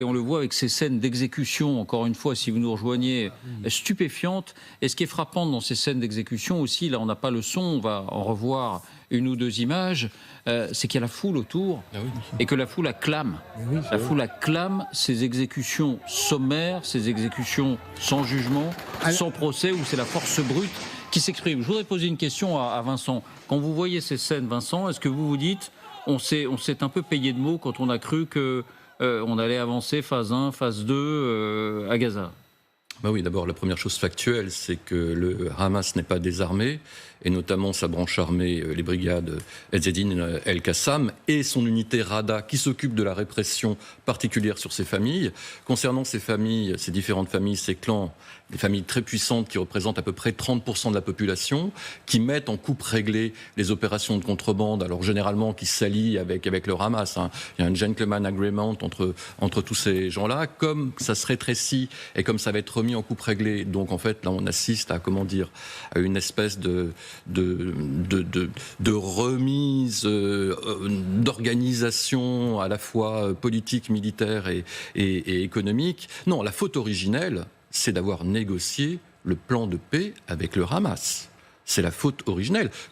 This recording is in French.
Et on le voit avec ces scènes d'exécution, encore une fois, si vous nous rejoignez, stupéfiantes. Et ce qui est frappant dans ces scènes d'exécution aussi, là on n'a pas le son, on va en revoir une ou deux images, c'est qu'il y a la foule autour et que la foule acclame. La foule acclame ces exécutions sommaires, ces exécutions sans jugement, sans procès, où c'est la force brute qui s'exprime. Je voudrais poser une question à Vincent. Quand vous voyez ces scènes, Vincent, est-ce que vous vous dites, on s'est un peu payé de mots quand on a cru que on allait avancer phase 1, phase 2 à Gaza? Bah oui, d'abord, la première chose factuelle, c'est que le Hamas n'est pas désarmé, et notamment sa branche armée, les brigades Ezzeddin El-Qassam, et son unité Rada, qui s'occupe de la répression particulière sur ces familles. Concernant ces familles, ces différentes familles, ces clans, des familles très puissantes qui représentent à peu près 30% de la population, qui mettent en coupe réglée les opérations de contrebande, alors généralement qui s'allient avec le Hamas. Hein. Il y a un gentleman agreement entre tous ces gens-là. Comme ça se rétrécit et comme ça va être remis en coupe réglée, donc en fait là on assiste à à une espèce de remise, d'organisation à la fois politique, militaire et économique. Non, la faute originelle, c'est d'avoir négocié le plan de paix avec le Hamas. C'est la faute originelle.